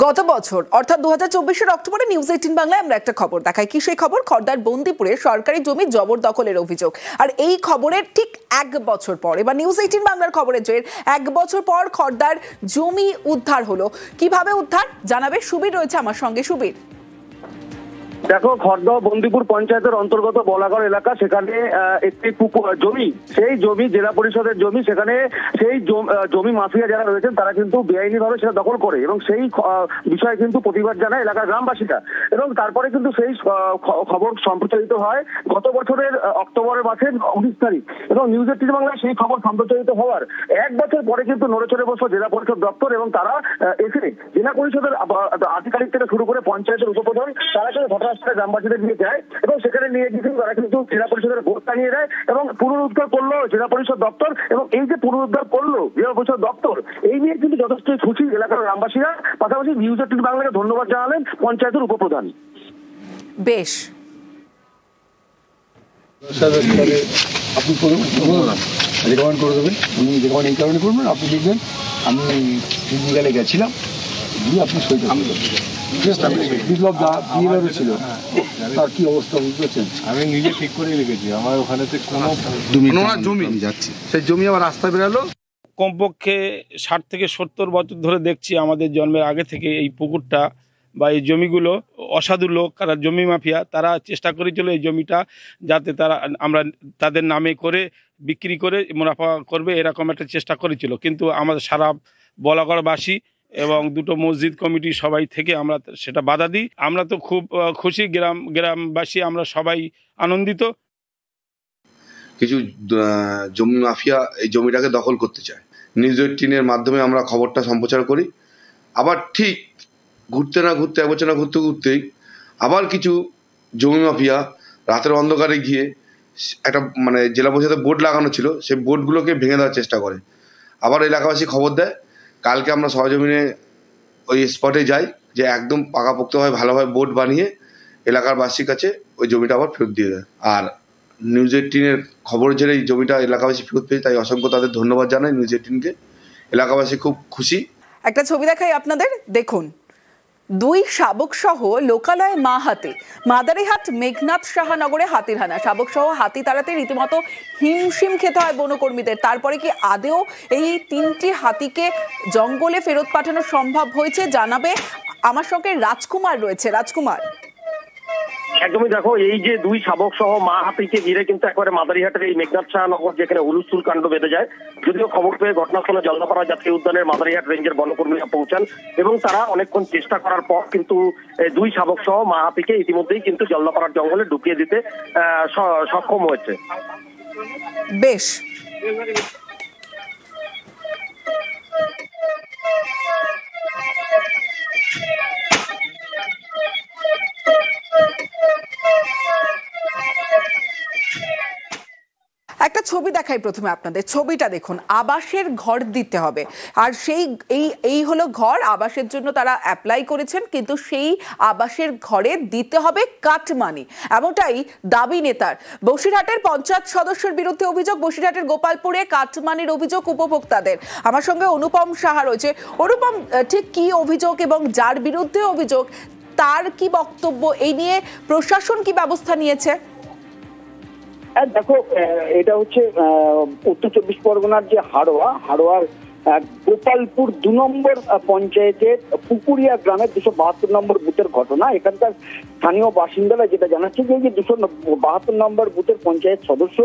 গত বছর অর্থাৎ 2024 অক্টোবরে নিউজ 18 বাংলায় আমরা একটা খবর দেখাই। কি সেই খবর? খড়দার বন্দিপুরে সরকারি জমি জবরদখলের অভিযোগ। আর এই খবরের ঠিক এক বছর পর এবার নিউজ 18 বাংলার খবরের জয়ের এক বছর পর খড়দার জমি উদ্ধার হলো। কিভাবে উদ্ধার জানাবে সুবীর, রয়েছে আমার সঙ্গে। সুবীর, দেখো, খড়দহ বন্দিপুর পঞ্চায়েতের অন্তর্গত বলাগড় এলাকা, সেখানে একটি জমি, সেই জমি জেলা পরিষদের জমি, সেখানে সেই জমি মাফিয়া যারা রয়েছেন তারা কিন্তু বেআইনি ভাবে সেটা দখল করে এবং সেই বিষয়ে কিন্তু প্রতিবাদ জানায় এলাকার গ্রামবাসীরা। এবং তারপরে কিন্তু সেই খবর সম্প্রচারিত হয় গত বছরের অক্টোবরের মাসের 19 তারিখ এবং নিউজ 18 বাংলায় সেই খবর সম্প্রচারিত হওয়ার এক বছর পরে কিন্তু নড়েচড়ে বসল জেলা পরিষদ দপ্তর এবং তারা এসে জেলা পরিষদের আধিকারিক থেকে শুরু করে পঞ্চায়েতের উপপ্রধান তারা কিন্তু ঘটনাস্থলে গ্রামবাসীদের নিয়ে যায় এবং সেখানে নিয়ে গিয়ে তারা কিন্তু জেলা পরিষদের ভোট টানিয়ে দেয় এবং পুনরুদ্ধার করলো জেলা পরিষদ দপ্তর। এবং এই যে পুনরুদ্ধার করলো জেলা পরিষদ দপ্তর, এই নিয়ে কিন্তু যথেষ্ট খুশি এলাকার গ্রামবাসীরা। পাশাপাশি নিউজ 18 বাংলাকে ধন্যবাদ জানালেন পঞ্চায়েতের উপপ্রধান। বেশ, আপনি রেকমেন্ড করে দেবেন, উনি রেকমেন্ড এই কারণে করবেন, আপনি দেখবেন আমি ফিজিক্যালে গেছিলাম, দিয়ে আপনি সইটা বিপ্লব দা বিএলআর ছিল, তার কি অবস্থা বুঝতেছেন? আমি নিজে ঠিক করে লিখেছি, আমার ওখানেতে কোনো জমি যাচ্ছে, সেই জমি আমার রাস্তা বেরালো। কমপক্ষে 60 থেকে 70 বছর ধরে দেখছি আমাদের জন্মের আগে থেকে এই পুকুরটা বা এই জমিগুলো অসাধু লোক, যারা জমি মাফিয়া, তারা চেষ্টা করেছিল এই জমিটা যাতে আমরা তাদের নামে করে বিক্রি করে মুনাফা করবে, এরকম একটা চেষ্টা করেছিল। কিন্তু আমাদের সারা বলাগড়বাসী এবং দুটো মসজিদ কমিটি সবাই থেকে আমরা সেটা বাধা দিই। আমরা তো খুব খুশি, গ্রামবাসী আমরা সবাই আনন্দিত। কিছু জমি মাফিয়া এই জমিটাকে দখল করতে চায়। নিউজ 18-এর মাধ্যমে আমরা খবরটা সম্প্রচার করি। আবার ঠিক ঘুরতে না ঘুরতে, এক বছর না ঘুরতে ঘুরতেই আবার কিছু জমি মাফিয়া রাতের অন্ধকারে গিয়ে একটা জেলা পরিষদের বোর্ড লাগানো ছিল, সেই বোর্ডগুলোকে ভেঙে দেওয়ার চেষ্টা করে। আবার এলাকাবাসী খবর দেয়, কালকে আমরা সরজমিনে ওই স্পটে যাই, যে একদম পাকাপোক্তভাবে ভালোভাবে বোর্ড বানিয়ে এলাকার বাসীর কাছে ওই জমিটা আবার ফেরত দিয়ে দেয়। আর নিউজ 18-এর খবর জেনে এই জমিটা এলাকাবাসী ফেরত পেয়েছে, তাই অসংখ্য তাদের ধন্যবাদ জানাই নিউজ 18-কে। এলাকাবাসী খুব খুশি। একটা ছবি দেখাই আপনাদের, দেখুন। দুই শাবক সহ লোকালয়ে মা হাতি। মাদারিহাট মেঘনাথ সাহানগরে হাতির হানা। শাবক সহ হাতি তাড়াতে রীতিমতো হিমশিম খেতে হয় বনকর্মীদের। তারপরে কি আদেও এই 3টি হাতিকে জঙ্গলে ফেরত পাঠানো সম্ভব হয়েছে জানাবে আমার সঙ্গে রাজকুমার রয়েছে। রাজকুমার, একদমই, দেখো, এই যে দুই শাবক সহ মা হাতিকে ঘিরে কিন্তু একবারে মাদারিহাটের এই মেঘনাথ সাহানগর, যেখানে হুলস্থুল কাণ্ড বেঁধে যায়। যদিও খবর পেয়ে ঘটনাস্থলে জলদাপাড়া জাতীয় উদ্যানের মাদারিহাট রেঞ্জের বনকর্মীরা পৌঁছান এবং তারা অনেকক্ষণ চেষ্টা করার পর কিন্তু দুই শাবক সহ মা হাতিকে ইতিমধ্যেই কিন্তু জলদাপাড়ার জঙ্গলে ঢুকিয়ে দিতে সক্ষম হয়েছে। বেশ, একটা ছবি দেখাই প্রথমে আপনাদের। ছবিটা দেখুন, আবাসের ঘর দিতে হবে। আর এই হলো ঘর, আবাসের জন্য তারা অ্যাপ্লাই করেছেন, কিন্তু সেই আবাসের ঘরে দিতে হবে কাটমানি, এমনটাই দাবি নেতার। বসিরহাটের পঞ্চায়েত সদস্যের বিরুদ্ধে অভিযোগ, বসিরহাটের গোপালপুরে কাটমানির অভিযোগ উপভোক্তাদের। আমার সঙ্গে অনুপম সাহা রয়েছে। অনুপম, ঠিক কি অভিযোগ এবং যার বিরুদ্ধে অভিযোগ তার কি বক্তব্য, এই নিয়ে প্রশাসন কি ব্যবস্থা নিয়েছে? দেখো, এটা হচ্ছে উত্তর 24 পরগনার যে হাড়োয়ার গোপালপুর 2 নম্বর পঞ্চায়েতের পুকুরিয়া গ্রামের 272 নম্বর বুথের ঘটনা। এখানকার স্থানীয় বাসিন্দারা যেটা জানাচ্ছে যে 272 নম্বর বুথের পঞ্চায়েত সদস্য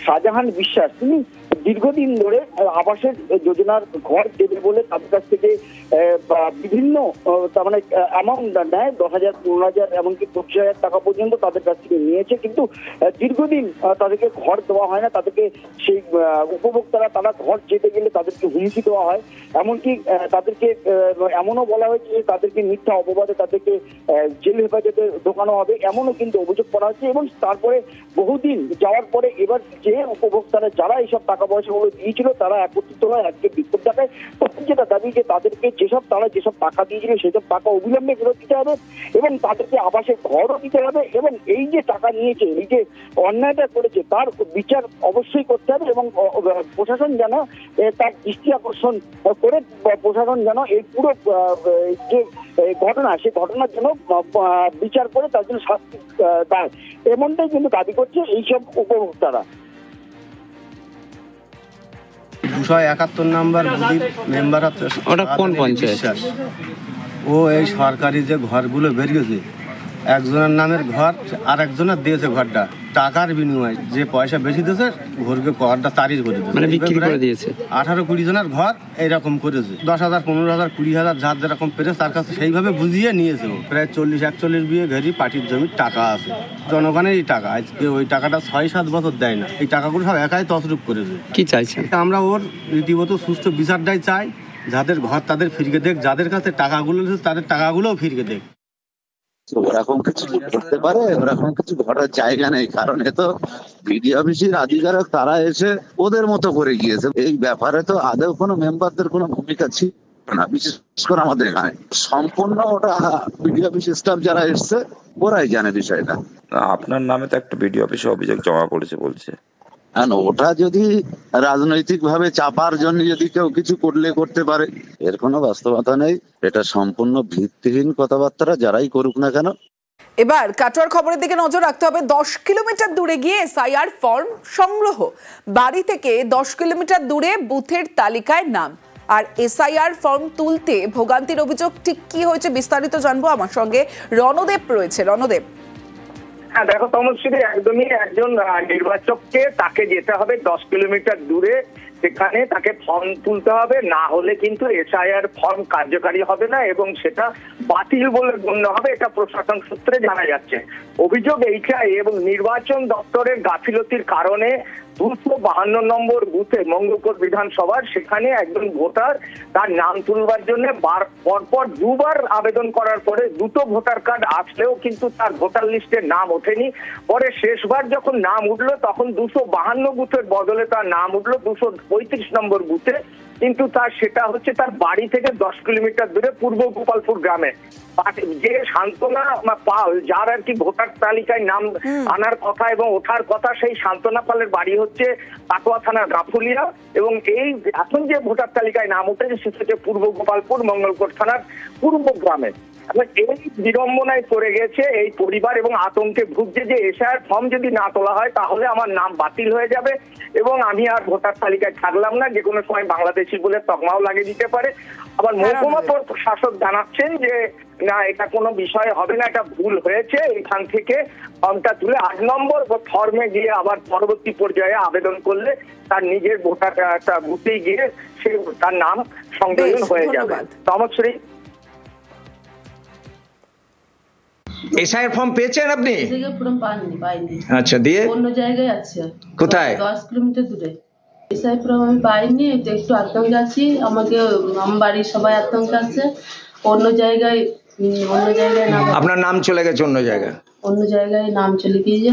শাহজাহান বিশ্বাস, তিনি দীর্ঘদিন ধরে আবাসের যোজনার ঘর দেবে বলে তাদের কাছ থেকে বিভিন্ন অ্যামাউন্ট নেয়, 10,000, 15,000, এমনকি 25,000 টাকা পর্যন্ত তাদের কাছ থেকে নিয়েছে। কিন্তু দীর্ঘদিন তাদেরকে ঘর দেওয়া হয় না, তাদেরকে সেই উপভোক্তারা তারা ঘর যেতে গেলে তাদেরকে হুমকি দেওয়া হয়। এমনকি তাদেরকে এমনও বলা হয়েছে যে তাদেরকে মিথ্যা অপবাদে তাদেরকে জেল হেফাজতে ঢোকানো হবে, এমনও কিন্তু অভিযোগ করা হচ্ছে। এবং তারপরে বহুদিন যাওয়ার পরে এবার যে উপভোক্তারা যারা এইসব টাকা পয়সাগুলো দিয়েছিল তারা একত্রিত হয় আজকে বিক্ষোভ দেখায়। তাদের যেটা দাবি যে তাদেরকে তারা যেসব টাকা দিয়েছিল সেসব টাকা অবিলম্বে ফেরত দিতে হবে এবং তাদেরকে আবাসের ঘরও দিতে হবে এবং এই যে টাকা নিয়েছে, এই যে অন্যায়টা করেছে তার বিচার অবশ্যই করতে হবে এবং প্রশাসন যেন তার দৃষ্টি আকর্ষণ করে প্রশাসন যেন এই পুরো যে ঘটনা, সেই ঘটনার জন্য বিচার করে তার জন্য শাস্তি দেয়, এমনটাই কিন্তু দাবি করছে এইসব উপভোক্তারা। 271 নাম্বার বুথের মেম্বার আছে, ওটা কোন পঞ্চায়েত? ও এই সরকারি যে ঘরগুলো বেরিয়েছে, একজনের নামের ঘর আর একজনের দিয়েছে ঘরটা টাকার বিনিময়ে, যে পয়সা বেশি দিয়েছে ঘরকে ঘরটা তারিখ করে দিয়েছে, মানে বিক্রি করে দিয়েছে। 18-20 জনের ঘর এইরকম করেছে, 10,000, 15,000, 20,000 যার যেরকম পেরেছে তার কাছে সেইভাবে বুঝিয়ে নিয়েছে। প্রায় 40-41 বিয়ে ঘেরি পার্টির জমির টাকা আছে, জনগণের এই টাকা, আজকে ওই টাকাটা 6-7 বছর দেয় না, এই টাকাগুলো সব একাই তছরূপ করেছে। কি চাইছেন? আমরা ওর রীতিমতো সুষ্ঠু বিচারটাই চাই, যাদের ঘর তাদের ফিরিয়ে দেখ, যাদের কাছে টাকাগুলো তাদের টাকাগুলোও ফিরিয়ে দেখ। ওরকম কিছু করতে পারে, ওরকম কিছু ঘটার জায়গা নেই, কারণ এ তো বিডিও অফিসের আধিকারিক, তারা এসে ওদের মতো করে গিয়েছে। এই ব্যাপারে তো আদৌ কোনো মেম্বারদের কোনো ভূমিকা ছিল না, বিশেষ করে আমাদের এখানে সম্পূর্ণ ওটা বিডিও অফিস স্টাফ যারা এসছে ওরাই জানে বিষয়টা। আপনার নামে তো একটা বিডিও অফিসে অভিযোগ জমা পড়েছে বলছে, ওটা যদি রাজনৈতিক ভাবে চাপার জন্য যদি কেউ কিছু করতে পারে, এর কোনো বাস্তবতা নেই, এটা সম্পূর্ণ ভিত্তিহীন কথাবার্তা যারাই করুক না কেন। এবার কাটোয়ার খবরের দিকে নজর রাখতে হবে। 10 কিলোমিটার দূরে গিয়ে এসআইআর ফর্ম সংগ্রহ, বাড়ি থেকে 10 কিলোমিটার দূরে বুথের তালিকায় নাম, আর এসআইআর ফর্ম তুলতে ভোগান্তির অভিযোগ ঠিক কি হয়েছে বিস্তারিত জানবো। আমার সঙ্গে রণদেব রয়েছে। রণদেব। হ্যাঁ দেখো তমশ্রী, একদমই একজন নির্বাচককে তাকে যেতে হবে 10 কিলোমিটার দূরে, সেখানে তাকে ফর্ম তুলতে হবে, না হলে কিন্তু এসআইআর ফর্ম কার্যকারী হবে না এবং সেটা বাতিল বলে গণ্য হবে, এটা প্রশাসন সূত্রে জানা যাচ্ছে। অভিযোগ এইটাই, এবং নির্বাচন দপ্তরের গাফিলতির কারণে 252 নম্বর বুথে মঙ্গলকোট বিধানসভার সেখানে একজন ভোটার তার নাম তুলবার জন্য পরপর 2 বার আবেদন করার পরে দুটো ভোটার কার্ড আসলেও কিন্তু তার ভোটার লিস্টে নাম ওঠেনি। পরে শেষবার যখন নাম উঠলো তখন 252 বুথের বদলে তার নাম উঠলো 235 নম্বর বুথে, কিন্তু তার সেটা হচ্ছে তার বাড়ি থেকে 10 কিলোমিটার দূরে পূর্ব গোপালপুর গ্রামে। যে সান্ত্বনা পাল, যার আর কি ভোটার তালিকায় নাম আনার কথা এবং ওঠার কথা, সেই সান্ত্বনা পালের বাড়ি হচ্ছে কাটোয়া থানার গাফুলিয়া, এবং এই এখন যে ভোটার তালিকায় নাম উঠেছে সেটা হচ্ছে পূর্ব গোপালপুর মঙ্গলকোট থানার পূর্ব গ্রামে। এই বিড়ম্বনায় পড়ে গেছে এই পরিবার এবং আতঙ্কে ভুগছে যে এসআইআর ফর্ম যদি না তোলা হয় তাহলে আমার নাম বাতিল হয়ে যাবে এবং আমি আর ভোটার তালিকায় থাকলাম না, যে কোনো সময় বাংলাদেশি বলে তকমাও লাগিয়ে দিতে পারে। আবার মহকুমা শাসক জানাচ্ছেন যে না, এটা কোনো বিষয় হবে না, এটা ভুল হয়েছে, এখান থেকে ফর্মটা তুলে 8 নম্বর ফর্মে গিয়ে আবার পরবর্তী পর্যায়ে আবেদন করলে তার নিজের ভোটার বুথে গিয়ে সে তার নাম সংযোজন হয়ে যাবে। তমশ্রী, এসআইআর ফর্ম পেয়েছেন আপনি? পাইনি। আচ্ছা, দিয়ে অন্য জায়গায় আছে। কোথায়? 10 কিলোমিটার দূরে। এসআইআর ফর্ম আমি পাইনি, একটু আতঙ্কে আছি, আমার বাড়ির সবাই আতঙ্কে আছে। অন্য জায়গায় নাম, আপনার নাম চলে গেছে অন্য জায়গায়? অন্য জায়গায় নাম চলে গিয়েছে।